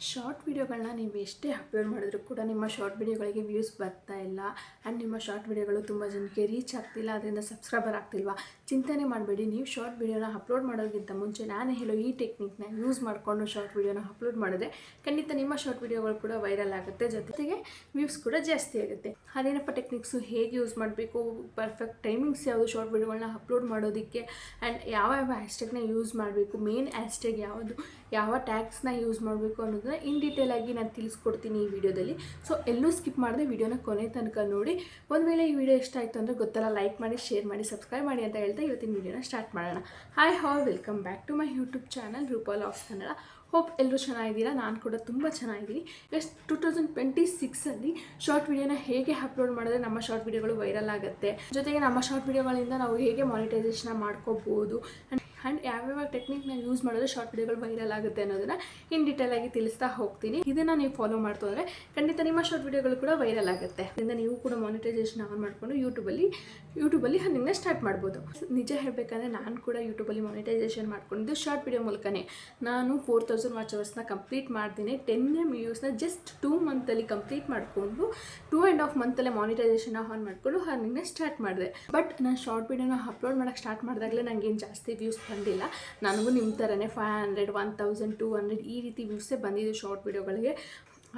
Short ವಿಡಿಯೋಗಳನ್ನ ನೀವು ಎಷ್ಟೇ ಅಪ್ಲೋಡ್ ಮಾಡಿದ್ರು ಕೂಡ ನಿಮ್ಮ ಶಾರ್ಟ್ ವಿಡಿಯೋಗಳಿಗೆ ವ್ಯೂಸ್ ಬರ್ತಾ ಇಲ್ಲ ಆ್ಯಂಡ್ ನಿಮ್ಮ ಶಾರ್ಟ್ ವಿಡಿಯೋಗಳು ತುಂಬ ಜನಕ್ಕೆ ರೀಚ್ ಆಗ್ತಿಲ್ಲ, ಅದರಿಂದ ಸಬ್ಸ್ಕ್ರೈಬರ್ ಆಗ್ತಿಲ್ವಾ? ಚಿಂತನೆ ಮಾಡಬೇಡಿ. ನೀವು ಶಾರ್ಟ್ ವಿಡಿಯೋನ ಅಪ್ಲೋಡ್ ಮಾಡೋದಕ್ಕಿಂತ ಮುಂಚೆ ನಾನು ಹೇಳೋ ಈ ಟೆಕ್ನಿಕ್ನ ಯೂಸ್ ಮಾಡಿಕೊಂಡು ಶಾರ್ಟ್ ವಿಡಿಯೋನ ಅಪ್ಲೋಡ್ ಮಾಡಿದ್ರೆ ಖಂಡಿತ ನಿಮ್ಮ ಶಾರ್ಟ್ ವಿಡಿಯೋಗಳು ಕೂಡ ವೈರಲ್ ಆಗುತ್ತೆ, ಜೊತೆಗೆ ವ್ಯೂಸ್ ಕೂಡ ಜಾಸ್ತಿ ಆಗುತ್ತೆ. ಅದೇನಪ್ಪ ಟೆಕ್ನಿಕ್ಸು, ಹೇಗೆ ಯೂಸ್ ಮಾಡಬೇಕು, ಪರ್ಫೆಕ್ಟ್ ಟೈಮಿಂಗ್ಸ್ ಯಾವುದು ಶಾರ್ಟ್ ವಿಡಿಯೋಗಳನ್ನ ಅಪ್ಲೋಡ್ ಮಾಡೋದಕ್ಕೆ, ಆ್ಯಂಡ್ ಯಾವ ಹ್ಯಾಶ್ಟ್ಯಾಗ್ನ ಯೂಸ್ ಮಾಡಬೇಕು, ಮೇನ್ ಹ್ಯಾಶ್ಟ್ಯಾಗ್ ಯಾವುದು, ಯಾವ ಟ್ಯಾಗ್ಸ್ನ ಯೂಸ್ ಮಾಡಬೇಕು ಅನ್ನೋದನ್ನ ಇನ್ ಡೀಟೇಲ್ ಆಗಿ ನಾನು ತಿಳಿಸ್ಕೊಡ್ತೀನಿ ಈ ವಿಡಿಯೋದಲ್ಲಿ. ಸೊ ಎಲ್ಲೂ ಸ್ಕಿಪ್ ಮಾಡದೆ ವಿಡಿಯೋನ ಕೊನೆ ತನಕ ನೋಡಿ. ಒಂದು ವೇಳೆ ಈ ವಿಡಿಯೋ ಇಷ್ಟ ಆಯಿತು ಅಂದರೆ ಗೊತ್ತಲ್ಲ, ಲೈಕ್ ಮಾಡಿ, ಶೇರ್ ಮಾಡಿ, ಸಬ್ಸ್ಕ್ರೈಬ್ ಮಾಡಿ ಅಂತ ಹೇಳ್ತಾ ಇವತ್ತಿನ ವಿಡಿಯೋನ ಸ್ಟಾರ್ಟ್ ಮಾಡೋಣ. Hi all, welcome back to my YouTube channel Roopa logs Kannada. Hope ಎಲ್ಲರೂ ಚೆನ್ನಾಗಿದ್ದೀರಾ, ನಾನು ಕೂಡ ತುಂಬ ಚೆನ್ನಾಗಿದ್ದೀನಿ. 2026 ಶಾರ್ಟ್ ವಿಡಿಯೋನ ಹೇಗೆ ಅಪ್ಲೋಡ್ ಮಾಡಿದ್ರೆ ನಮ್ಮ ಶಾರ್ಟ್ ವಿಡಿಯೋಗಳು ವೈರಲ್ ಆಗುತ್ತೆ, ಜೊತೆಗೆ ನಮ್ಮ ಶಾರ್ಟ್ ವಿಡಿಯೋಗಳಿಂದ ನಾವು ಹೇಗೆ ಮಾನಿಟೈಸೇಷನ್ ಮಾಡ್ಕೋಬೋದು, ಆ್ಯಂಡ್ ಯಾವ್ಯಾವ ಟೆಕ್ನಿಕ್ನ ಯೂಸ್ ಮಾಡಿದ್ರೆ ಶಾರ್ಟ್ ವಿಡಿಯೋಗಳು ವೈರಲ್ ಆಗುತ್ತೆ ಅನ್ನೋದನ್ನು ಇನ್ ಡೀಟೇಲ್ ಆಗಿ ತಿಳಿಸ್ತಾ ಹೋಗ್ತೀನಿ. ಇದನ್ನು ನೀವು ಫಾಲೋ ಮಾಡ್ತು ಅಂದರೆ ಖಂಡಿತ ನಿಮ್ಮ ಶಾರ್ಟ್ ವಿಡಿಯೋಗಳು ಕೂಡ ವೈರಲ್ ಆಗುತ್ತೆ. ಇದರಿಂದ ನೀವು ಕೂಡ ಮಾನಿಟೈಸೇಷನ್ ಆನ್ ಮಾಡಿಕೊಂಡು ಯೂಟ್ಯೂಬಲ್ಲಿ ಅರ್ನಿಂಗ್ನ ಸ್ಟಾರ್ಟ್ ಮಾಡ್ಬೋದು. ನಿಜ ಹೇಳಬೇಕಂದ್ರೆ ನಾನು ಕೂಡ ಯೂಟ್ಯೂಬಲ್ಲಿ ಮಾನಿಟೈಸೇಷನ್ ಮಾಡ್ಕೊಂಡಿದ್ದು ಶಾರ್ಟ್ ವಿಡಿಯೋ ಮೂಲಕನೇ. ನಾನು 4000 ವಾಚ್ ಅವರ್ಸ್ನ ಕಂಪ್ಲೀಟ್ ಮಾಡ್ತೀನಿ. 10M ವ್ಯೂಸ್ನ ಜಸ್ಟ್ 2 ಮಂತಲ್ಲಿ ಕಂಪ್ಲೀಟ್ ಮಾಡಿಕೊಂಡು 2.5 ಮಂತಲ್ಲೇ ಮಾನಿಟೈಸೇಷನ್ ಆನ್ ಮಾಡಿಕೊಂಡು ಅರ್ನಿಂಗ್ನ ಸ್ಟಾರ್ಟ್ ಮಾಡಿದೆ. ಬಟ್ ನಾನು ಶಾರ್ಟ್ ವಿಡಿಯೋನ ಅಪ್ಲೋಡ್ ಮಾಡೋಕ್ಕೆ ಸ್ಟಾರ್ಟ್ ಮಾಡಿದಾಗಲೇ ನನಗೇನು ಜಾಸ್ತಿ ವ್ಯೂಸ್ ಬಂದಿಲ್ಲ. ನನಗೂ ನಿಮ್ಮ ಥರನೇ 500, 1000, 200 ಈ ರೀತಿ ವ್ಯೂಸೇ ಬಂದಿದ್ದು ಶಾರ್ಟ್ ವಿಡಿಯೋಗಳಿಗೆ.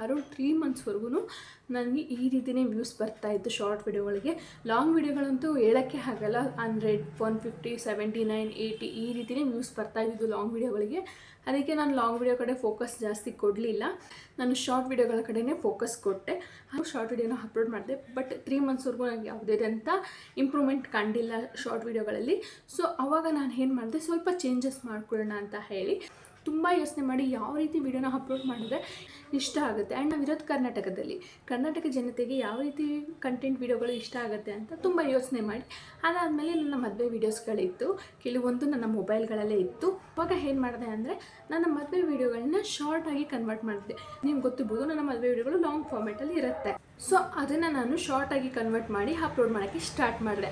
ಅರೌಂಡ್ 3 ಮಂತ್ಸ್ವರೆಗೂ ನನಗೆ ಈ ರೀತಿಯೇ ವ್ಯೂಸ್ ಬರ್ತಾಯಿತ್ತು ಶಾರ್ಟ್ ವಿಡಿಯೋಗಳಿಗೆ. ಲಾಂಗ್ ವಿಡಿಯೋಗಳಂತೂ ಹೇಳೋಕ್ಕೆ ಆಗಲ್ಲ, 100, 150, 79, 80 ಈ ರೀತಿಯೇ ವ್ಯೂಸ್ ಬರ್ತಾಯಿದ್ದು ಲಾಂಗ್ ವಿಡಿಯೋಗಳಿಗೆ. ಅದಕ್ಕೆ ನಾನು ಲಾಂಗ್ ವಿಡಿಯೋ ಕಡೆ ಫೋಕಸ್ ಜಾಸ್ತಿ ಕೊಡಲಿಲ್ಲ, ನಾನು ಶಾರ್ಟ್ ವಿಡಿಯೋಗಳ ಕಡೆಯೇ ಫೋಕಸ್ ಕೊಟ್ಟೆ. ಹಾಗೂ ಶಾರ್ಟ್ ವಿಡಿಯೋನ ಅಪ್ಲೋಡ್ ಮಾಡಿದೆ. ಬಟ್ 3 ಮಂತ್ಸ್ವರೆಗೂ ನನಗೆ ಯಾವುದೇ ಅಂತ ಇಂಪ್ರೂವ್ಮೆಂಟ್ ಕಂಡಿಲ್ಲ ಶಾರ್ಟ್ ವಿಡಿಯೋಗಳಲ್ಲಿ. ಸೊ ಆವಾಗ ನಾನು ಏನು ಮಾಡಿದೆ, ಸ್ವಲ್ಪ ಚೇಂಜಸ್ ಮಾಡ್ಕೊಳ್ಳೋಣ ಅಂತ ಹೇಳಿ ತುಂಬ ಯೋಚನೆ ಮಾಡಿ ಯಾವ ರೀತಿ ವಿಡಿಯೋನ ಅಪ್ಲೋಡ್ ಮಾಡಿದ್ರೆ ಇಷ್ಟ ಆಗುತ್ತೆ. ಆ್ಯಂಡ್ ನಾವಿರೋದು ಕರ್ನಾಟಕ ಜನತೆಗೆ ಯಾವ ರೀತಿ ಕಂಟೆಂಟ್ ವಿಡಿಯೋಗಳು ಇಷ್ಟ ಆಗುತ್ತೆ ಅಂತ ತುಂಬ ಯೋಚನೆ ಮಾಡಿ, ಅದಾದಮೇಲೆ ನನ್ನ ಮದುವೆ ವೀಡಿಯೋಸ್ಗಳಿತ್ತು, ಕೆಲವೊಂದು ನನ್ನ ಮೊಬೈಲ್ಗಳಲ್ಲೇ ಇತ್ತು. ಅವಾಗ ಏನು ಮಾಡಿದೆ ಅಂದರೆ ನನ್ನ ಮದುವೆ ವೀಡಿಯೋಗಳನ್ನ ಶಾರ್ಟಾಗಿ ಕನ್ವರ್ಟ್ ಮಾಡಿದೆ. ನಿಮ್ಗೆ ಗೊತ್ತಿರ್ಬೋದು, ನನ್ನ ಮದುವೆ ವೀಡಿಯೋಗಳು ಲಾಂಗ್ ಫಾರ್ಮೆಟಲ್ಲಿ ಇರುತ್ತೆ. ಸೊ ಅದನ್ನು ನಾನು ಶಾರ್ಟಾಗಿ ಕನ್ವರ್ಟ್ ಮಾಡಿ ಅಪ್ಲೋಡ್ ಮಾಡೋಕ್ಕೆ ಸ್ಟಾರ್ಟ್ ಮಾಡಿದೆ.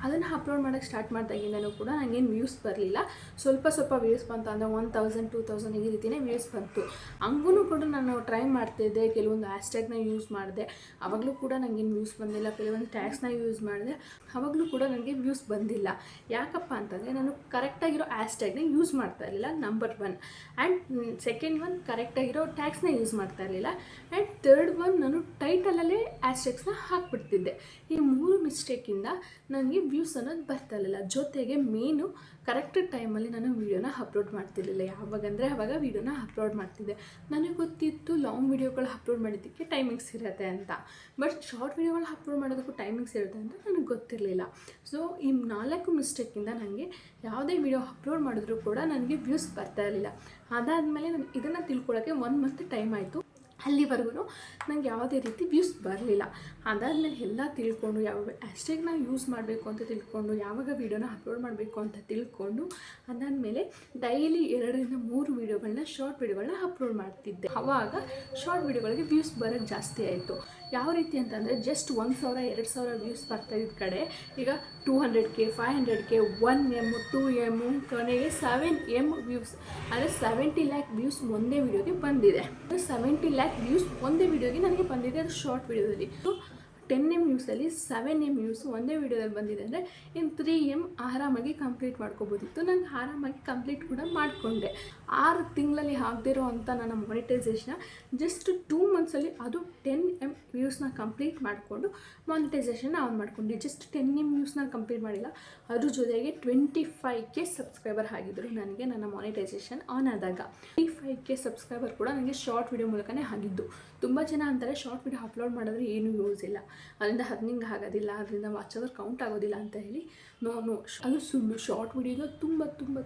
ಅದನ್ನು ಅಪ್ಲೋಡ್ ಮಾಡೋಕ್ಕೆ ಸ್ಟಾರ್ಟ್ ಮಾಡಿದಾಗಿಂದನೂ ಕೂಡ ನನಗೇನು ವ್ಯೂಸ್ ಬರಲಿಲ್ಲ. ಸ್ವಲ್ಪ ವ್ಯೂಸ್ ಬಂತು ಅಂದರೆ 1000, 2000 ಈ ರೀತಿಯೇ ವ್ಯೂಸ್ ಬಂತು. ಹಂಗೂ ಕೂಡ ನಾನು ಟ್ರೈ ಮಾಡ್ತಿದ್ದೆ, ಕೆಲವೊಂದು ಹ್ಯಾಶ್ಟ್ಯಾಗ್ನ ಯೂಸ್ ಮಾಡಿದೆ, ಆವಾಗಲೂ ಕೂಡ ನನಗೇನು ವ್ಯೂಸ್ ಬಂದಿಲ್ಲ. ಕೆಲವೊಂದು ಟ್ಯಾಗ್ಸ್ನ ಯೂಸ್ ಮಾಡಿದೆ, ಆವಾಗಲೂ ಕೂಡ ನನಗೆ ವ್ಯೂಸ್ ಬಂದಿಲ್ಲ. ಯಾಕಪ್ಪ ಅಂತಂದರೆ ನಾನು ಕರೆಕ್ಟಾಗಿರೋ ಹ್ಯಾಶ್ಟ್ಯಾಗ್ನ ಯೂಸ್ ಮಾಡ್ತಾ ಇರಲಿಲ್ಲ, ನಂಬರ್ 1. ಆ್ಯಂಡ್ ಸೆಕೆಂಡ್ ಒನ್, ಕರೆಕ್ಟಾಗಿರೋ ಟ್ಯಾಗ್ಸ್ನ ಯೂಸ್ ಮಾಡ್ತಾ ಇರಲಿಲ್ಲ. ಆ್ಯಂಡ್ ಥರ್ಡ್ ಒನ್, ನಾನು ಟೈಟಲಲ್ಲೇ ಹ್ಯಾಶ್ಟ್ಯಾಗ್ಸ್ನ ಹಾಕ್ಬಿಡ್ತಿದ್ದೆ. ಈ 3 ಮಿಸ್ಟೇಕಿಂದ ನನಗೆ ವ್ಯೂಸ್ ಅನ್ನೋದು ಬರ್ತಾ ಇರಲಿಲ್ಲ. ಜೊತೆಗೆ ಮೇನು ಕರೆಕ್ಟ್ ಟೈಮಲ್ಲಿ ನಾನು ವೀಡಿಯೋನ ಅಪ್ಲೋಡ್ ಮಾಡ್ತಿರಲಿಲ್ಲ. ಯಾವಾಗಂದರೆ ಆವಾಗ ವೀಡಿಯೋನ ಅಪ್ಲೋಡ್ ಮಾಡ್ತಿದ್ದೆ. ನನಗೆ ಗೊತ್ತಿತ್ತು ಲಾಂಗ್ ವೀಡಿಯೋಗಳು ಅಪ್ಲೋಡ್ ಮಾಡಿದ್ದಕ್ಕೆ ಟೈಮಿಂಗ್ಸ್ ಇರುತ್ತೆ ಅಂತ, ಬಟ್ ಶಾರ್ಟ್ ವೀಡಿಯೋಗಳು ಅಪ್ಲೋಡ್ ಮಾಡೋದಕ್ಕೂ ಟೈಮಿಂಗ್ಸ್ ಇರುತ್ತೆ ಅಂತ ನನಗೆ ಗೊತ್ತಿರಲಿಲ್ಲ. ಸೊ ಈ 4 ಮಿಸ್ಟೇಕಿಂದ ನನಗೆ ಯಾವುದೇ ವೀಡಿಯೋ ಅಪ್ಲೋಡ್ ಮಾಡಿದ್ರೂ ಕೂಡ ನನಗೆ ವ್ಯೂಸ್ ಬರ್ತಾ ಇರಲಿಲ್ಲ. ಅದಾದಮೇಲೆ ನಾನು ಇದನ್ನು ತಿಳ್ಕೊಳ್ಳೋಕ್ಕೆ 1 ಮಂತ್ ಟೈಮ್ ಆಯಿತು. ಅಲ್ಲಿವರೆಗೂ ನನಗೆ ಯಾವುದೇ ರೀತಿ ವ್ಯೂಸ್ ಬರಲಿಲ್ಲ. ಅದಾದಮೇಲೆ ಎಲ್ಲ ತಿಳ್ಕೊಂಡು ಯಾವ ಹ್ಯಾಶ್ಟ್ಯಾಗ್ನ ಯೂಸ್ ಮಾಡಬೇಕು ಅಂತ ತಿಳ್ಕೊಂಡು, ಯಾವಾಗ ವೀಡಿಯೋನ ಅಪ್ಲೋಡ್ ಮಾಡಬೇಕು ಅಂತ ತಿಳ್ಕೊಂಡು, ಅದಾದಮೇಲೆ ಡೈಲಿ 2ರಿಂದ 3 ವೀಡಿಯೋಗಳನ್ನ ಶಾರ್ಟ್ ವೀಡಿಯೋಗಳನ್ನ ಅಪ್ಲೋಡ್ ಮಾಡ್ತಿದ್ದೆ. ಆವಾಗ ಶಾರ್ಟ್ ವೀಡಿಯೋಗಳಿಗೆ ವ್ಯೂಸ್ ಬರೋಕ್ಕೆ ಜಾಸ್ತಿ ಆಯಿತು. ಯಾವ ರೀತಿ ಅಂತಂದರೆ ಜಸ್ಟ್ 1000, 2000 ವ್ಯೂಸ್ ಬರ್ತಾಯಿದ್ದ ಕಡೆ ಈಗ 200K, 500K, 1M, 2M, ಕೊನೆಗೆ 7M ವ್ಯೂಸ್, ಅಂದರೆ 70 ಲ್ಯಾಕ್ ವ್ಯೂಸ್ ಒಂದೇ ವೀಡಿಯೋಗೆ ಬಂದಿದೆ. 70 ಲ್ಯಾಕ್ ವ್ಯೂಸ್ ಒಂದೇ ವೀಡಿಯೋಗೆ ನನಗೆ ಬಂದಿದೆ, ಅದು ಶಾರ್ಟ್ ವೀಡಿಯೋದಲ್ಲಿ. 10M ವ್ಯೂಸಲ್ಲಿ 7M ವ್ಯೂಸ್ ಒಂದೇ ವೀಡಿಯೋದಲ್ಲಿ ಬಂದಿದೆ ಅಂದರೆ ಇನ್ನು 3M ಆರಾಮಾಗಿ ಕಂಪ್ಲೀಟ್ ಮಾಡ್ಕೋಬೋದಿತ್ತು. ನಾನು ಆರಾಮಾಗಿ ಕಂಪ್ಲೀಟ್ ಕೂಡ ಮಾಡಿಕೊಂಡೆ. 6 ತಿಂಗಳಲ್ಲಿ ಆಗದಿರೋ ಅಂಥ ನನ್ನ ಮಾನಿಟೈಸೇಷನ್ ಜಸ್ಟ್ 2 ಮಂತ್ಸಲ್ಲಿ ಅದು 10M ವ್ಯೂಸ್ನ ಕಂಪ್ಲೀಟ್ ಮಾಡಿಕೊಂಡು ಮಾನಿಟೈಸೇಷನ್ ಆನ್ ಮಾಡಿಕೊಂಡೆ. ಜಸ್ಟ್ 10M ವ್ಯೂಸ್ನ ಕಂಪ್ಲೀಟ್ ಮಾಡಿಲ್ಲ, ಅದ್ರ ಜೊತೆಗೆ 25K ಸಬ್ಸ್ಕ್ರೈಬರ್ ಆಗಿದ್ದರು ನನಗೆ ನನ್ನ ಮಾನಿಟೈಸೇಷನ್ ಆನ್ ಆದಾಗ. 25K ಸಬ್ಸ್ಕ್ರೈಬರ್ ಕೂಡ ನನಗೆ ಶಾರ್ಟ್ ವಿಡಿಯೋ ಮೂಲಕನೇ ಆಗಿದ್ದು. ತುಂಬ ಜನ ಅಂತಾರೆ ಶಾರ್ಟ್ ವಿಡಿಯೋ ಅಪ್ಲೋಡ್ ಮಾಡಿದ್ರೆ ಏನೂ ಯೂಸ್ ಇಲ್ಲ, ಅದರಿಂದ ಅರ್ನಿಂಗ್ ಆಗೋದಿಲ್ಲ, ಅದರಿಂದ ವಾಚ್ ಅವರ್ ಕೌಂಟ್ ಆಗೋದಿಲ್ಲ ಅಂತ ಹೇಳಿ. ನೋ, ಅದು ಸುಳ್ಳು. ಶಾರ್ಟ್ ವಿಡಿಯೋಗೆ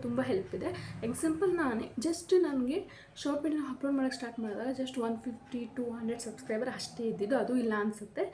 ತುಂಬ ಹೆಲ್ಪ್ ಇದೆ. ಎಕ್ಸಾಂಪಲ್ ನಾನೇ ಜಸ್ಟ್ ನನಗೆ ಶಾರ್ಟ್ ವಿಡಿಯೋನ ಅಪ್ಲೋಡ್ ಮಾಡೋಕ್ಕೆ ಸ್ಟಾರ್ಟ್ ಮಾಡಿದಾಗ ಜಸ್ಟ್ 150, 200 ಸಬ್ಸ್ಕ್ರೈಬರ್ ಅಷ್ಟೇ ಇದ್ದಿದ್ದು, ಅದು ಇಲ್ಲ ಅನಿಸುತ್ತೆ.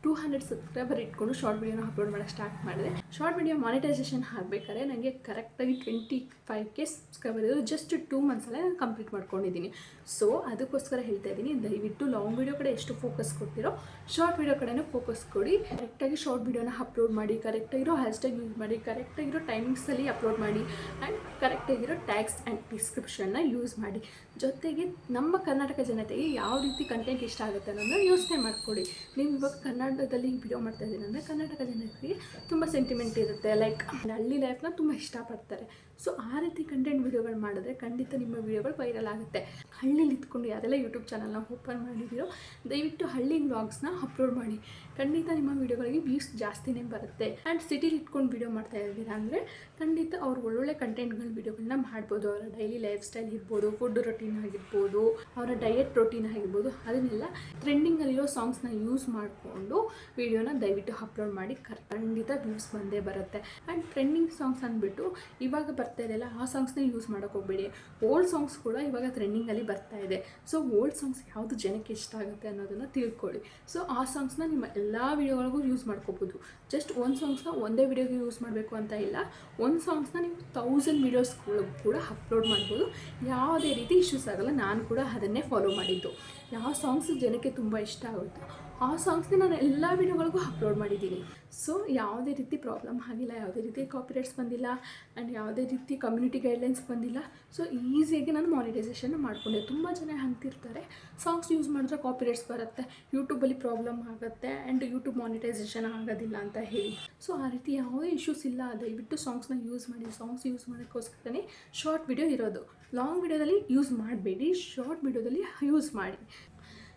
200 ಸಬ್ಸ್ಕ್ರೈಬರ್ ಇಟ್ಕೊಂಡು ಶಾರ್ಟ್ ವಿಡಿಯೋನ ಅಪ್ಲೋಡ್ ಮಾಡೋಕ್ಕೆ ಸ್ಟಾರ್ಟ್ ಮಾಡಿದೆ. ಶಾರ್ಟ್ ವಿಡಿಯೋ ಮಾನಿಟೈಸೇಷನ್ ಆಗಬೇಕಾದ್ರೆ ನನಗೆ ಕರೆಕ್ಟಾಗಿ 25K ಸಬ್ಸ್ಕ್ರೈಬರ್ ಇರೋದು ಜಸ್ಟ್ 2 ಮಂತ್ಸಲ್ಲೇ ನಾನು ಕಂಪ್ಲೀಟ್ ಮಾಡ್ಕೊಂಡಿದ್ದೀನಿ. ಸೊ ಅದಕ್ಕೋಸ್ಕರ ಹೇಳ್ತಾ ಇದ್ದೀನಿ, ದಯವಿಟ್ಟು ಲಾಂಗ್ ವೀಡಿಯೋ ಕಡೆ ಎಷ್ಟು ಫೋಕಸ್ ಕೊಡ್ತೀರೋ ಶಾರ್ಟ್ ವೀಡಿಯೋ ಕಡೆನೂ ಫೋಕಸ್ ಕೊಡಿ. ಕರೆಕ್ಟಾಗಿ ಶಾರ್ಟ್ ವೀಡಿಯೋನ ಅಪ್ಲೋಡ್ ಮಾಡಿ, ಕರೆಕ್ಟಾಗಿರೋ ಹ್ಯಾಶ್ಟ್ಯಾಗ್ ಯೂಸ್ ಮಾಡಿ, ಕರೆಕ್ಟಾಗಿರೋ ಟೈಮಿಂಗ್ಸಲ್ಲಿ ಅಪ್ಲೋಡ್ ಮಾಡಿ ಆ್ಯಂಡ್ ಕರೆಕ್ಟಾಗಿರೋ ಟ್ಯಾಗ್ಸ್ ಆ್ಯಂಡ್ ಡಿಸ್ಕ್ರಿಪ್ಷನ್ನ ಯೂಸ್ ಮಾಡಿ. ಜೊತೆಗೆ ನಮ್ಮ ಕರ್ನಾಟಕ ಜನತೆಗೆ ಯಾವ ರೀತಿ ಕಂಟೆಂಟ್ ಇಷ್ಟ ಆಗುತ್ತೆ ಅನ್ನೋದನ್ನ ಯೋಚನೆ ಮಾಡ್ಕೊಳ್ಳಿ. ನೀವು ಇವಾಗ ಕನ್ನಡದಲ್ಲಿ ವಿಡಿಯೋ ಮಾಡ್ತಾ ಇದ್ದೀನಿ ಅಂದರೆ ಕರ್ನಾಟಕ ಜನತೆಗೆ ತುಂಬ ಸೆಂಟಿಮೆಂಟ್ ಇರುತ್ತೆ, ಲೈಕ್ ಹಳ್ಳಿ ಲೈಫ್ನ ತುಂಬ ಇಷ್ಟಪಡ್ತಾರೆ. ಸೊ ಆ ರೀತಿ ಕಂಟೆಂಟ್ ವೀಡಿಯೋಗಳು ಮಾಡಿದ್ರೆ ಖಂಡಿತ ನಿಮ್ಮ ವೀಡಿಯೋಗಳು ವೈರಲ್ ಆಗುತ್ತೆ. ಹಳ್ಳಿಲಿ ಇದ್ಕೊಂಡು ಯಾರೆಲ್ಲ ಯೂಟ್ಯೂಬ್ ಚಾನಲ್ನ ಓಪನ್ ಮಾಡಿದ್ದೀರೋ ದಯವಿಟ್ಟು ಹಳ್ಳಿ ವ್ಲಾಗ್ಸ್ನ ಅಪ್ಲೋಡ್ ಮಾಡಿ, ಖಂಡಿತ ನಿಮ್ಮ ವೀಡಿಯೋಗಳಿಗೆ ವ್ಯೂಸ್ ಜಾಸ್ತಿನೇ ಬರುತ್ತೆ. ಆ್ಯಂಡ್ ಸಿಟಿಲಿ ಇಟ್ಕೊಂಡು ವೀಡಿಯೋ ಮಾಡ್ತಾ ಇದ್ದೀರಾ ಅಂದರೆ ಖಂಡಿತ ಅವ್ರು ಒಳ್ಳೊಳ್ಳೆ ಕಂಟೆಂಟ್ಗಳ ವೀಡಿಯೋಗಳನ್ನ ಮಾಡ್ಬೋದು. ಅವರ ಡೈಲಿ ಲೈಫ್ ಸ್ಟೈಲ್ ಇರ್ಬೋದು, ಫುಡ್ ರೊಟೀನ್ ಆಗಿರ್ಬೋದು, ಅವರ ಡಯಟ್ ರೊಟೀನ್ ಆಗಿರ್ಬೋದು, ಅದನ್ನೆಲ್ಲ ಟ್ರೆಂಡಿಂಗಲ್ಲಿರೋ ಸಾಂಗ್ಸ್ನ ಯೂಸ್ ಮಾಡಿಕೊಂಡು ವೀಡಿಯೋನ ದಯವಿಟ್ಟು ಅಪ್ಲೋಡ್ ಮಾಡಿ, ಖಂಡಿತ ವ್ಯೂಸ್ ಬಂದೇ ಬರುತ್ತೆ. ಆ್ಯಂಡ್ ಟ್ರೆಂಡಿಂಗ್ ಸಾಂಗ್ಸ್ ಅಂದ್ಬಿಟ್ಟು ಇವಾಗ ಬರ್ತಾ ಇದೆಯಲ್ಲ ಆ ಸಾಂಗ್ಸ್ನ ಯೂಸ್ ಮಾಡೋಕ್ಕೆ ಹೋಗಬೇಡಿ. ಓಲ್ಡ್ ಸಾಂಗ್ಸ್ ಕೂಡ ಇವಾಗ ಟ್ರೆಂಡಿಂಗಲ್ಲಿ ಬರ್ತಾ ಇದೆ. ಸೊ ಓಲ್ಡ್ ಸಾಂಗ್ಸ್ ಯಾವುದು ಜನಕ್ಕೆ ಇಷ್ಟ ಆಗುತ್ತೆ ಅನ್ನೋದನ್ನು ತಿಳ್ಕೊಳ್ಳಿ. ಸೊ ಆ ಸಾಂಗ್ಸ್ನ ನಿಮ್ಮ ಎಲ್ಲ ವೀಡಿಯೋಗಳಿಗೂ ಯೂಸ್ ಮಾಡ್ಕೋಬೋದು. ಜಸ್ಟ್ ಒಂದು ಸಾಂಗ್ಸ್ನ ಒಂದೇ ವೀಡಿಯೋಗೆ ಯೂಸ್ ಮಾಡಬೇಕು ಅಂತ ಇಲ್ಲ, ಒಂದು ಸಾಂಗ್ಸ್ನ ನೀವು 1000 ವೀಡಿಯೋಸ್ಗಳು ಕೂಡ ಅಪ್ಲೋಡ್ ಮಾಡ್ಬೋದು. ಯಾವುದೇ ರೀತಿ ಇಶ್ಯೂಸ್ ಆಗೋಲ್ಲ. ನಾನು ಕೂಡ ಅದನ್ನೇ ಫಾಲೋ ಮಾಡಿದ್ದು. ಯಾವ ಸಾಂಗ್ಸ್ ಜನಕ್ಕೆ ತುಂಬ ಇಷ್ಟ ಆಗುತ್ತೋ ಆ ಸಾಂಗ್ಸ್ನ ನಾನು ಎಲ್ಲ ವೀಡಿಯೋಗಳಿಗೂ ಅಪ್ಲೋಡ್ ಮಾಡಿದ್ದೀನಿ. ಸೊ ಯಾವುದೇ ರೀತಿ ಪ್ರಾಬ್ಲಮ್ ಆಗಿಲ್ಲ, ಯಾವುದೇ ರೀತಿ ಕಾಪಿರೈಟ್ಸ್ ಬಂದಿಲ್ಲ ಆ್ಯಂಡ್ ಯಾವುದೇ ರೀತಿ ಕಮ್ಯುನಿಟಿ ಗೈಡ್ಲೈನ್ಸ್ ಬಂದಿಲ್ಲ. ಸೊ ಈಸಿಯಾಗಿ ನಾನು ಮಾನಿಟೈಸೇಷನ್ ಮಾಡಿಕೊಂಡೆ. ತುಂಬ ಜನ ಅಂತಿರ್ತಾರೆ ಸಾಂಗ್ಸ್ ಯೂಸ್ ಮಾಡಿದ್ರೆ ಕಾಪಿರೈಟ್ಸ್ ಬರುತ್ತೆ, ಯೂಟ್ಯೂಬಲ್ಲಿ ಪ್ರಾಬ್ಲಮ್ ಆಗುತ್ತೆ ಆ್ಯಂಡ್ ಯೂಟ್ಯೂಬ್ ಮಾನಿಟೈಸೇಷನ್ ಆಗೋದಿಲ್ಲ ಅಂತ ಹೇಳಿ. ಸೊ ಆ ರೀತಿ ಯಾವುದೇ ಇಶ್ಯೂಸ್ ಇಲ್ಲ. ದಯವಿಟ್ಟು ಸಾಂಗ್ಸ್ನ ಯೂಸ್ ಮಾಡಿ. ಸಾಂಗ್ಸ್ ಯೂಸ್ ಮಾಡೋಕ್ಕೋಸ್ಕರನೇ ಶಾರ್ಟ್ ವಿಡಿಯೋ ಇರೋದು. ಲಾಂಗ್ ವಿಡಿಯೋದಲ್ಲಿ ಯೂಸ್ ಮಾಡಬೇಡಿ, ಶಾರ್ಟ್ ವಿಡಿಯೋದಲ್ಲಿ ಯೂಸ್ ಮಾಡಿ.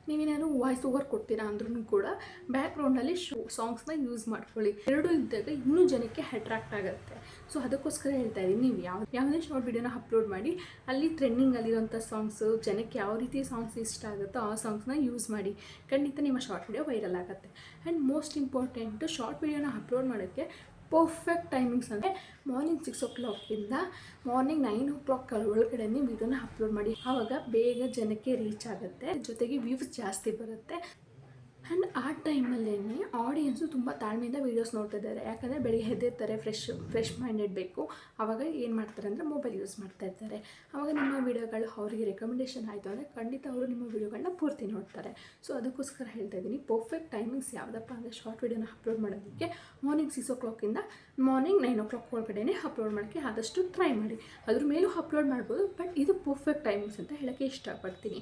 ನೀವೇನಾದ್ರು ವಾಯ್ಸ್ ಓವರ್ ಕೊಡ್ತೀರಾ ಅಂದ್ರೂ ಕೂಡ ಬ್ಯಾಕ್ಗ್ರೌಂಡಲ್ಲಿ ಸಾಂಗ್ಸ್ನ ಯೂಸ್ ಮಾಡ್ಕೊಳ್ಳಿ. ಎರಡೂ ಇದ್ದಾಗ ಇನ್ನೂ ಜನಕ್ಕೆ ಅಟ್ರಾಕ್ಟ್ ಆಗುತ್ತೆ. ಸೊ ಅದಕ್ಕೋಸ್ಕರ ಹೇಳ್ತಾ ಇದ್ದೀನಿ, ನೀವು ಯಾವುದೇ ಶಾರ್ಟ್ ವಿಡಿಯೋನ ಅಪ್ಲೋಡ್ ಮಾಡಿ ಅಲ್ಲಿ ಟ್ರೆಂಡಿಂಗಲ್ಲಿರೋಂಥ ಸಾಂಗ್ಸು, ಜನಕ್ಕೆ ಯಾವ ರೀತಿ ಸಾಂಗ್ಸ್ ಇಷ್ಟ ಆಗುತ್ತೋ ಆ ಸಾಂಗ್ಸ್ನ ಯೂಸ್ ಮಾಡಿ. ಖಂಡಿತ ನಿಮ್ಮ ಶಾರ್ಟ್ ವಿಡಿಯೋ ವೈರಲ್ ಆಗುತ್ತೆ. ಆ್ಯಂಡ್ ಮೋಸ್ಟ್ ಇಂಪಾರ್ಟೆಂಟು, ಶಾರ್ಟ್ ವಿಡಿಯೋನ ಅಪ್ಲೋಡ್ ಮಾಡೋಕ್ಕೆ ಪರ್ಫೆಕ್ಟ್ ಟೈಮಿಂಗ್ಸ್ ಅಂದರೆ ಮಾರ್ನಿಂಗ್ 6 o'clock ಮಾರ್ನಿಂಗ್ 9 o'clock ಒಳಗಡೆ ವೀಡಿಯೋನ ಅಪ್ಲೋಡ್ ಮಾಡಿ. ಆವಾಗ ಬೇಗ ಜನಕ್ಕೆ ರೀಚ್ ಆಗುತ್ತೆ, ಜೊತೆಗೆ ವ್ಯೂಸ್ ಜಾಸ್ತಿ ಬರುತ್ತೆ. ಆ್ಯಂಡ್ ಆ ಟೈಮಲ್ಲೇ ಆಡಿಯನ್ಸು ತುಂಬ ತಾಳ್ಮೆಯಿಂದ ವೀಡಿಯೋಸ್ ನೋಡ್ತಾ ಇದ್ದಾರೆ. ಯಾಕಂದರೆ ಬೆಳಿಗ್ಗೆ ಎದ್ದಿರ್ತಾರೆ, ಫ್ರೆಶ್ ಮೈಂಡೆಡ್ ಬೇಕು. ಆವಾಗ ಏನು ಮಾಡ್ತಾರೆ ಅಂದರೆ ಮೊಬೈಲ್ ಯೂಸ್ ಮಾಡ್ತಾ ಇರ್ತಾರೆ. ಆವಾಗ ನಿಮ್ಮ ವೀಡಿಯೋಗಳು ಅವರಿಗೆ ರೆಕಮೆಂಡೇಷನ್ ಆಯಿತು ಅಂದರೆ ಖಂಡಿತ ಅವರು ನಿಮ್ಮ ವೀಡಿಯೋಗಳನ್ನ ಪೂರ್ತಿ ನೋಡ್ತಾರೆ. ಸೊ ಅದಕ್ಕೋಸ್ಕರ ಹೇಳ್ತಾ ಇದ್ದೀನಿ, ಪರ್ಫೆಕ್ಟ್ ಟೈಮಿಂಗ್ಸ್ ಯಾವುದಪ್ಪ ಅಂದರೆ ಶಾರ್ಟ್ ವೀಡಿಯೋನ ಅಪ್ಲೋಡ್ ಮಾಡೋದಕ್ಕೆ ಮಾರ್ನಿಂಗ್ 6 o'clock ಮಾರ್ನಿಂಗ್ 9 o'clock ಒಳಗಡೆ ಅಪ್ಲೋಡ್ ಮಾಡೋಕ್ಕೆ ಆದಷ್ಟು ಟ್ರೈ ಮಾಡಿ. ಅದ್ರ ಮೇಲೂ ಅಪ್ಲೋಡ್ ಮಾಡ್ಬೋದು, ಬಟ್ ಇದು ಪರ್ಫೆಕ್ಟ್ ಟೈಮಿಂಗ್ಸ್ ಅಂತ ಹೇಳೋಕ್ಕೆ ಇಷ್ಟಪಡ್ತೀನಿ.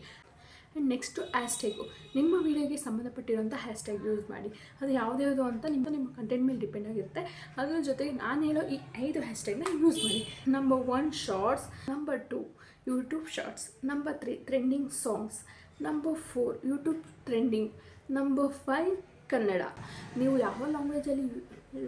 ಆ್ಯಂಡ್ ನೆಕ್ಸ್ಟು ಹ್ಯಾಶ್ಟ್ಯಾಗು, ನಿಮ್ಮ ವೀಡಿಯೋಗೆ ಸಂಬಂಧಪಟ್ಟಿರೋಂಥ ಹ್ಯಾಶ್ಟ್ಯಾಗ್ ಯೂಸ್ ಮಾಡಿ. ಅದು ಯಾವುದ್ಯಾವುದು ಅಂತ ನಿಮ್ಮ ಕಂಟೆಂಟ್ ಮೇಲೆ ಡಿಪೆಂಡ್ ಆಗಿರುತ್ತೆ. ಅದ್ರ ಜೊತೆಗೆ ನಾನು ಹೇಳೋ ಈ 5 ಹ್ಯಾಶ್ಟ್ಯಾಗ್ನ ಯೂಸ್ ಮಾಡಿ. Number 1 shorts, number 2 YouTube shorts, number 3 trending songs, number 4 YouTube trending, number 5 Kannada. ನೀವು ಯಾವ ಲ್ಯಾಂಗ್ವೇಜಲ್ಲಿ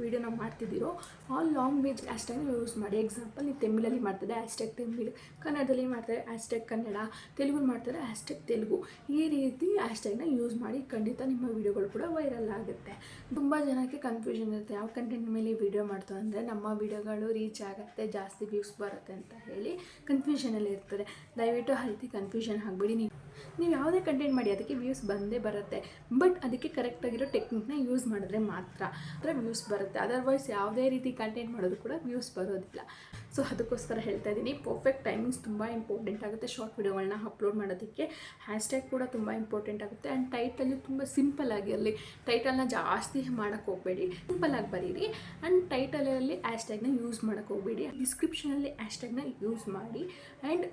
ವೀಡಿಯೋನ ಮಾಡ್ತಿದ್ದೀರೋ ಆ ಲ್ಯಾಂಗ್ವೇಜ್ ಹ್ಯಾಶ್ಟ್ಯಾಗ್ನ ಯೂಸ್ ಮಾಡಿ. ಎಕ್ಸಾಂಪಲ್, ನೀವು ತಮಿಳಲ್ಲಿ ಮಾಡ್ತಿದ್ದೆ ಹ್ಯಾಶ್ಟ್ಯಾಗ್ ತಮಿಳು, ಕನ್ನಡದಲ್ಲಿ ಮಾಡ್ತಾರೆ ಹ್ಯಾಶ್ಟ್ಯಾಗ್ ಕನ್ನಡ, ತೆಲುಗು ಮಾಡ್ತಾರೆ ಹ್ಯಾಶ್ಟ್ಯಾಗ್ ತೆಲುಗು. ಈ ರೀತಿ ಹ್ಯಾಶ್ಟ್ಯಾಗ್ನ ಯೂಸ್ ಮಾಡಿ. ಖಂಡಿತ ನಿಮ್ಮ ವೀಡಿಯೋಗಳು ಕೂಡ ವೈರಲ್ ಆಗುತ್ತೆ. ತುಂಬ ಜನಕ್ಕೆ ಕನ್ಫ್ಯೂಷನ್ ಇರುತ್ತೆ, ಯಾವ ಕಂಟೆಂಟ್ ಮೇಲೆ ವೀಡಿಯೋ ಮಾಡ್ತಾರೆ ಅಂದರೆ ನಮ್ಮ ವೀಡಿಯೋಗಳು ರೀಚ್ ಆಗುತ್ತೆ, ಜಾಸ್ತಿ ವ್ಯೂಸ್ ಬರುತ್ತೆ ಅಂತ ಹೇಳಿ ಕನ್ಫ್ಯೂಷನಲ್ಲಿ ಇರ್ತಾರೆ. ದಯವಿಟ್ಟು ಆ ರೀತಿ ಕನ್ಫ್ಯೂಷನ್ ಆಗಬೇಡಿ. ನೀವು ಯಾವುದೇ ಕಂಟೆಂಟ್ ಮಾಡಿ ಅದಕ್ಕೆ ವ್ಯೂಸ್ ಬಂದೇ ಬರುತ್ತೆ, ಬಟ್ ಅದಕ್ಕೆ ಕರೆಕ್ಟಾಗಿರೋ ಟೆಕ್ನಿಕ್ನ ಯೂಸ್ ಮಾಡಿದ್ರೆ ಮಾತ್ರ ವ್ಯೂಸ್ ಬರುತ್ತೆ. ಅದರ್ವೈಸ್ ಯಾವುದೇ ರೀತಿ ಕಂಟೆಂಟ್ ಮಾಡೋದು ಕೂಡ ವ್ಯೂಸ್ ಬರೋದಿಲ್ಲ. ಸೊ ಅದಕ್ಕೋಸ್ಕರ ಹೇಳ್ತಾ ಇದ್ದೀನಿ, ಪರ್ಫೆಕ್ಟ್ ಟೈಮಿಂಗ್ಸ್ ತುಂಬ ಇಂಪಾರ್ಟೆಂಟ್ ಆಗುತ್ತೆ ಶಾರ್ಟ್ ವಿಡಿಯೋಗಳನ್ನ ಅಪ್ಲೋಡ್ ಮಾಡೋದಕ್ಕೆ. ಹ್ಯಾಶ್ಟ್ಯಾಗ್ ಕೂಡ ತುಂಬ ಇಂಪಾರ್ಟೆಂಟ್ ಆಗುತ್ತೆ. ಆ್ಯಂಡ್ ಟೈಟಲ್ಲಿ ತುಂಬ ಸಿಂಪಲ್ ಆಗಿರಲಿ. ಟೈಟಲ್ನ ಜಾಸ್ತಿ ಮಾಡೋಕ್ಕೆ ಹೋಗಬೇಡಿ, ಸಿಂಪಲ್ಲಾಗಿ ಬರೀರಿ. ಆ್ಯಂಡ್ ಟೈಟಲಲ್ಲಿ ಹ್ಯಾಶ್ಟ್ಯಾಗ್ನ ಯೂಸ್ ಮಾಡೋಕ್ಕೆ ಹೋಗಬೇಡಿ. ಡಿಸ್ಕ್ರಿಪ್ಷನಲ್ಲಿ ಹ್ಯಾಶ್ಟ್ಯಾಗ್ನ ಯೂಸ್ ಮಾಡಿ. ಆ್ಯಂಡ್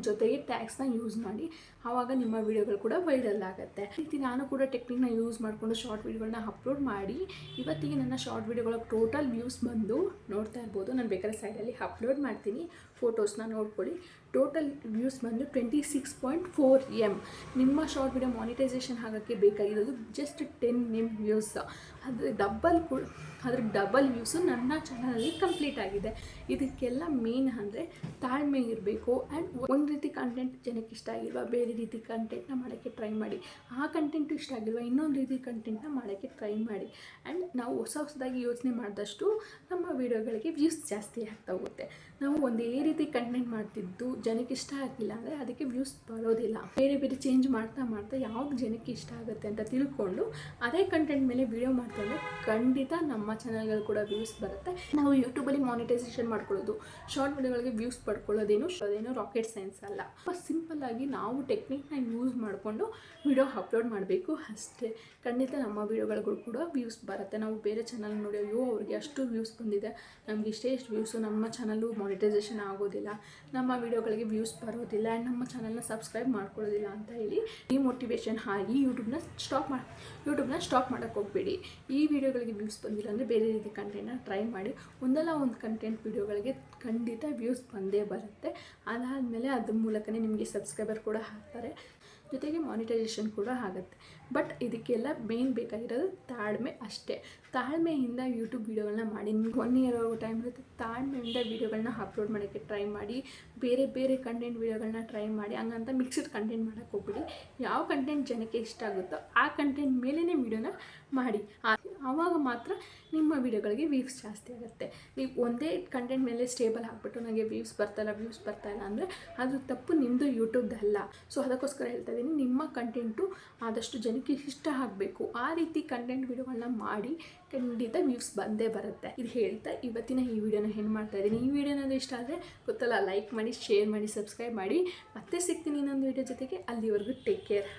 ಜೊತೆಗೆ ಟ್ಯಾಗ್ಸ್ನ ಯೂಸ್ ಮಾಡಿ. ಆವಾಗ ನಿಮ್ಮ ವೀಡಿಯೋಗಳು ಕೂಡ ವೈರಲ್ ಆಗುತ್ತೆ. ಈ ರೀತಿ ನಾನು ಕೂಡ ಟೆಕ್ನಿಕ್ನ ಯೂಸ್ ಮಾಡಿಕೊಂಡು ಶಾರ್ಟ್ ವೀಡಿಯೋಗಳನ್ನ ಅಪ್ಲೋಡ್ ಮಾಡಿ ಇವತ್ತಿಗೆ ನನ್ನ ಶಾರ್ಟ್ ವೀಡಿಯೋಗಳಿಗೆ ಟೋಟಲ್ ವ್ಯೂಸ್ ಬಂದು ನೋಡ್ತಾ ಇರ್ಬೋದು. ನಾನು ಬೇಕಾದ್ರೆ ಸೈಡಲ್ಲಿ ಅಪ್ಲೋಡ್ ಮಾಡ್ತೀನಿ, ಫೋಟೋಸ್ನ ನೋಡ್ಕೊಳ್ಳಿ. ಟೋಟಲ್ ವ್ಯೂಸ್ ಬಂದು 26.4 M. ನಿಮ್ಮ ಶಾರ್ಟ್ ವಿಡಿಯೋ ಮಾನಿಟೈಸೇಷನ್ ಆಗೋಕ್ಕೆ ಬೇಕಾಗಿರೋದು ಜಸ್ಟ್ 10 M ವ್ಯೂಸ್. ಅದ್ರ ಡಬಲ್ ವ್ಯೂಸು ನನ್ನ ಚಾನಲಲ್ಲಿ ಕಂಪ್ಲೀಟ್ ಆಗಿದೆ. ಇದಕ್ಕೆಲ್ಲ ಮೇನ್ ಅಂದರೆ ತಾಳ್ಮೆ ಇರಬೇಕು. ಆ್ಯಂಡ್ ಒಂದು ರೀತಿ ಕಂಟೆಂಟ್ ಜನಕ್ಕೆ ಇಷ್ಟ ಆಗಿಲ್ವಾ, ಬೇರೆ ರೀತಿ ಕಂಟೆಂಟ್ನ ಮಾಡೋಕ್ಕೆ ಟ್ರೈ ಮಾಡಿ. ಆ ಕಂಟೆಂಟು ಇಷ್ಟ ಆಗಿಲ್ವಾ, ಇನ್ನೊಂದು ರೀತಿ ಕಂಟೆಂಟ್ನ ಮಾಡೋಕ್ಕೆ ಟ್ರೈ ಮಾಡಿ. ಆ್ಯಂಡ್ ನಾವು ಹೊಸದಾಗಿ ಯೋಚನೆ ಮಾಡಿದಷ್ಟು ನಮ್ಮ ವೀಡಿಯೋಗಳಿಗೆ ವ್ಯೂಸ್ ಜಾಸ್ತಿ ಆಗ್ತಾ ಹೋಗುತ್ತೆ. ನಾವು ಒಂದೇ ರೀತಿ ಕಂಟೆಂಟ್ ಮಾಡ್ತಿದ್ದು ಜನಕ್ಕೆ ಇಷ್ಟ ಆಗಿಲ್ಲ ಅಂದರೆ ಅದಕ್ಕೆ ವ್ಯೂಸ್ ಬರೋದಿಲ್ಲ. ಬೇರೆ ಬೇರೆ ಚೇಂಜ್ ಮಾಡ್ತಾ ಮಾಡ್ತಾ ಯಾವ್ದು ಜನಕ್ಕೆ ಇಷ್ಟ ಆಗುತ್ತೆ ಅಂತ ತಿಳ್ಕೊಂಡು ಅದೇ ಕಂಟೆಂಟ್ ಮೇಲೆ ವಿಡಿಯೋ ಮಾಡ್ಕೊಂಡ್ರೆ ಖಂಡಿತ ನಮ್ಮ ಚಾನಲ್ಗಳು ಕೂಡ ವ್ಯೂಸ್ ಬರುತ್ತೆ. ನಾವು ಯೂಟ್ಯೂಬಲ್ಲಿ ಮಾನಿಟೈಸೇಷನ್ ಮಾಡ್ಕೊಳ್ಳೋದು, ಶಾರ್ಟ್ ವಿಡಿಯೋಗಳಿಗೆ ವ್ಯೂಸ್ ಪಡ್ಕೊಳ್ಳೋದೇನು ರಾಕೆಟ್ ಸೈನ್ಸ್ ಅಲ್ಲ. ಸಿಂಪಲ್ ಆಗಿ ನಾವು ಟೆಕ್ನಿಕ್ನ ಯೂಸ್ ಮಾಡಿಕೊಂಡು ವಿಡಿಯೋ ಅಪ್ಲೋಡ್ ಮಾಡಬೇಕು ಅಷ್ಟೇ. ಖಂಡಿತ ನಮ್ಮ ವಿಡಿಯೋಗಳಿಗೂ ಕೂಡ ವ್ಯೂಸ್ ಬರುತ್ತೆ. ನಾವು ಬೇರೆ ಚಾನಲ್ ನೋಡಿ ಅಯ್ಯೋ ಅವ್ರಿಗೆ ಅಷ್ಟು ವ್ಯೂಸ್ ಬಂದಿದೆ, ನಮಗೆ ಇಷ್ಟೇ ವ್ಯೂಸು, ನಮ್ಮ ಚಾನಲ್ಲು ಮಾನಿಟೈಸೇಷನ್ ಆಗೋದಿಲ್ಲ, ನಮ್ಮ ವಿಡಿಯೋಗಳಿಗೆ ವ್ಯೂಸ್ ಬರೋದಿಲ್ಲ ಆ್ಯಂಡ್ ನಮ್ಮ ಚಾನಲ್ನ ಸಬ್ಸ್ಕ್ರೈಬ್ ಮಾಡ್ಕೊಳ್ಳೋದಿಲ್ಲ ಅಂತ ಹೇಳಿ ಡಿಮೋಟಿವೇಶನ್ ಆಗಿ ಯೂಟ್ಯೂಬ್ನ ಸ್ಟಾಪ್ ಮಾಡೋಕ್ಕೆ ಹೋಗಬೇಡಿ. ಈ ವಿಡಿಯೋಗಳಿಗೆ ವ್ಯೂಸ್ ಬಂದಿಲ್ಲ ಅಂದರೆ ಬೇರೆ ರೀತಿ ಕಂಟೆಂಟ್ನ ಟ್ರೈ ಮಾಡಿ. ಒಂದಲ್ಲ ಒಂದು ಕಂಟೆಂಟ್ ವಿಡಿಯೋಗಳಿಗೆ ಖಂಡಿತ ವ್ಯೂಸ್ ಬಂದೇ ಬರುತ್ತೆ. ಅದಾದಮೇಲೆ ಅದ್ರ ಮೂಲಕನೇ ನಿಮಗೆ ಸಬ್ಸ್ಕ್ರೈಬರ್ ಕೂಡ ಆಗ್ತಾರೆ, ಜೊತೆಗೆ ಮಾನಿಟೈಸೇಷನ್ ಕೂಡ ಆಗುತ್ತೆ. ಬಟ್ ಇದಕ್ಕೆಲ್ಲ ಮೇನ್ ಬೇಕಾಗಿರೋದು ತಾಳ್ಮೆ ಅಷ್ಟೇ. ತಾಳ್ಮೆಯಿಂದ ಯೂಟ್ಯೂಬ್ ವೀಡಿಯೋಗಳನ್ನ ಮಾಡಿ. ನಿಮ್ಗೆ 1 ಇಯರ್ ಟೈಮ್ ಇರುತ್ತೆ, ತಾಳ್ಮೆಯಿಂದ ವೀಡಿಯೋಗಳನ್ನ ಅಪ್ಲೋಡ್ ಮಾಡೋಕ್ಕೆ ಟ್ರೈ ಮಾಡಿ. ಬೇರೆ ಬೇರೆ ಕಂಟೆಂಟ್ ವೀಡಿಯೋಗಳನ್ನ ಟ್ರೈ ಮಾಡಿ. ಹಂಗಂತ ಮಿಕ್ಸ್ಡ್ ಕಂಟೆಂಟ್ ಮಾಡೋಕ್ಕೆ ಹೋಗ್ಬಿಡಿ. ಯಾವ ಕಂಟೆಂಟ್ ಜನಕ್ಕೆ ಇಷ್ಟ ಆಗುತ್ತೋ ಆ ಕಂಟೆಂಟ್ ಮೇಲೇ ವೀಡಿಯೋನ ಮಾಡಿ. ಆವಾಗ ಮಾತ್ರ ನಿಮ್ಮ ವೀಡಿಯೋಗಳಿಗೆ ವ್ಯೂಸ್ ಜಾಸ್ತಿ ಆಗುತ್ತೆ. ನೀವು ಒಂದೇ ಕಂಟೆಂಟ್ ಮೇಲೆ ಸ್ಟೇಬಲ್ ಆಗಿಬಿಟ್ಟು ನನಗೆ ವ್ಯೂಸ್ ಬರ್ತಾಯಿಲ್ಲ ಅಂದರೆ ಅದು ತಪ್ಪು ನಿಮ್ಮದು, ಯೂಟ್ಯೂಬ್ದಲ್ಲ. ಸೊ ಅದಕ್ಕೋಸ್ಕರ ಹೇಳ್ತಾ ಇದ್ದೀನಿ, ನಿಮ್ಮ ಕಂಟೆಂಟು ಆದಷ್ಟು ಜನಕ್ಕೆ ಇಷ್ಟ ಆಗಬೇಕು. ಆ ರೀತಿ ಕಂಟೆಂಟ್ ವೀಡಿಯೋಗಳನ್ನ ಮಾಡಿ, ಖಂಡಿತ ವ್ಯೂಸ್ ಬಂದೇ ಬರುತ್ತೆ. ಇದು ಹೇಳ್ತಾ ಇವತ್ತಿನ ಈ ವಿಡಿಯೋನ ಏನು ಮಾಡ್ತಾ ಇದ್ದೀನಿ. ಈ ವಿಡಿಯೋನ ಇಷ್ಟ ಆದರೆ ಗೊತ್ತಲ್ಲ, ಲೈಕ್ ಮಾಡಿ, ಶೇರ್ ಮಾಡಿ, ಸಬ್ಸ್ಕ್ರೈಬ್ ಮಾಡಿ. ಮತ್ತೆ ಸಿಗ್ತೀನಿ ಇನ್ನೊಂದು ವಿಡಿಯೋ ಜೊತೆಗೆ. ಅಲ್ಲಿವರೆಗೂ ಟೇಕ್ ಕೇರ್.